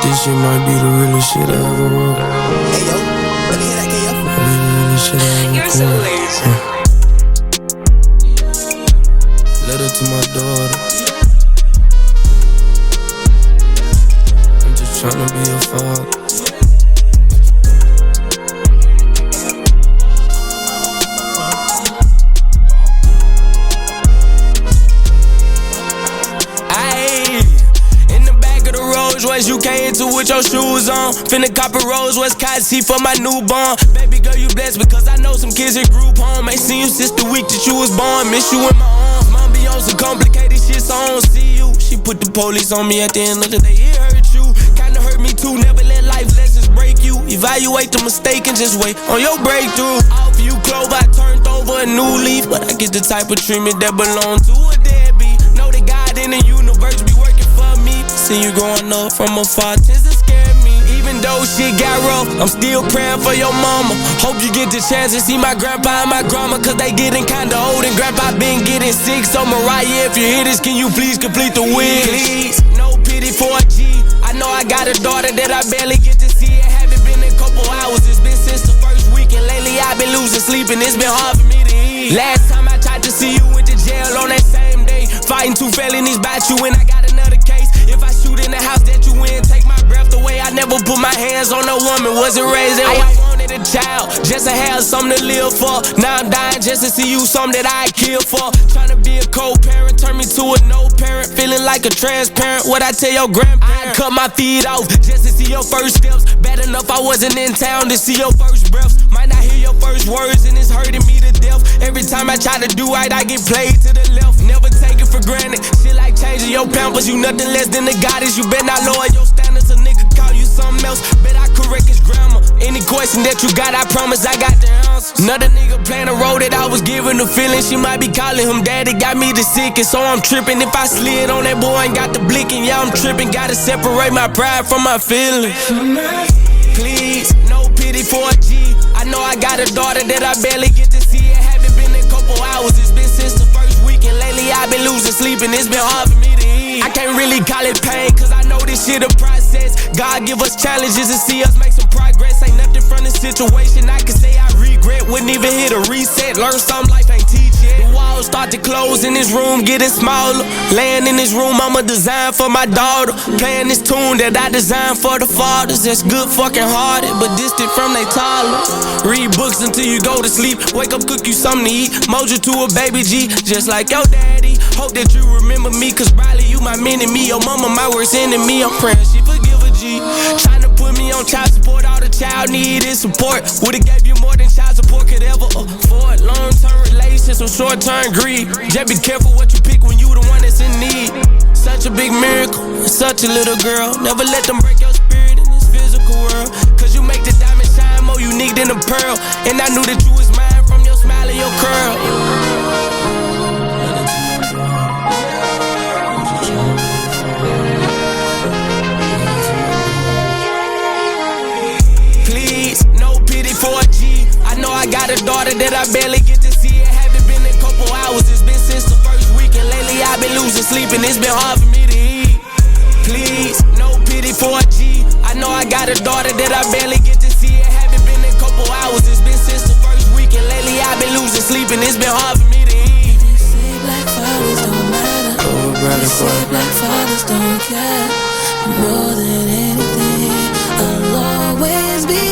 This shit might be the realest shit I ever wrote. Hey yo, let me hear that, KF. Might be the realest shit I ever You're so lazy. Letter to my daughter. I'm just tryna be a father. Royce, you came into with your shoes on. Finna cop a Rolls Royce Cassie for my newborn. Baby girl, you blessed because I know some kids in group home. Ain't seen you since the week that you was born. Miss you in my arms. Mom be on some complicated shit, so I don't see you. She put the police on me at the end of the day. It hurt you, kinda hurt me too. Never let life lessons break you. Evaluate the mistake and just wait on your breakthrough. Off you clove, I turned over a new leaf, but I get the type of treatment that belong to a deadbeat. Know that God in the universe be working for me. See you growing up from afar tends to scare me. Even though shit got rough, I'm still praying for your mama. Hope you get the chance to see my grandpa and my grandma, cause they getting kinda old and grandpa been getting sick. So Mariah, if you hear this, can you please complete the wish? Please, no pity for a G. I know I got a daughter that I barely get to see. It haven't been a couple hours, it's been since the first week, and lately I've been losing sleep and it's been hard for me to eat. Last time I tried to see you, went to jail on that same day. Fighting 2 felonies about you and I got another case. If I shoot in the house that you in, take my breath away. I never put my hands on a woman, wasn't raised that way. I wanted a child, just to have something to live for. Now I'm dying just to see you, something that I kill for. Trying to be a co-parent, turn me to a no-parent. Feeling like a transparent, what I tell your grandparents. I cut my feet off, just to see your first steps. Bad enough I wasn't in town to see your first breaths. Might not hear your first words and it's hurting me to death. Every time I try to do right, I get played to the left. Never take it for granted, shit like changing your pampers. You nothing less than the goddess. You better not lower your standards. A nigga call you something else, bet I correct his grammar. Any question that you got, I promise I got the answers. Another nigga playing a role that I was giving the feeling. She might be calling him daddy, got me the sickest, so I'm tripping. If I slid on that boy and got the blicking, yeah, I'm tripping. Gotta separate my pride from my feelings. Please, no pity for a G. I know I got a daughter that I barely get to see. It haven't been a couple hours, it's been since the first week, and lately I've been losing sleep and it's been hard for me to eat. I can't really call it pain, cause I know this shit a process. God give us challenges and see us make some progress. Ain't nothing from the situation I can say I regret. Wouldn't even hit a reset, learn something life ain't teach yet. The walls start to close in this room, getting smaller. Laying in this room, I'm a design for my daughter. Playing this tune that I designed for the fathers. That's good fucking hearted, but distant from they toddlers. Read books until you go to sleep. Wake up, cook you something to eat. Mold you to a baby G, just like your daddy. Hope that you remember me, cause probably you my mini-me. Your mama my worst enemy, I'm praying she forgive a G. Tryna put me on child support, all the child needed support. Would've gave you more than child support could ever afford. Long-term relations or short-term greed. Just be careful what you pick when you the one that's in need. Such a big miracle, such a little girl. Never let them break your spirit in this physical world, cause you make the diamond shine more unique than a pearl. And I knew that you was mine from your smile and your curl. For a G, I know I got a daughter that I barely get to see. It haven't been a couple hours, it's been since the first week, and lately I've been losing sleep and it's been hard for me to eat. Please, no pity for a G. I know I got a daughter that I barely get to see. It haven't been a couple hours, it's been since the first week, and lately I've been losing sleep and it's been hard for me to eat. They say black fathers don't matter. They say black fathers don't care. More than anything, I'll always be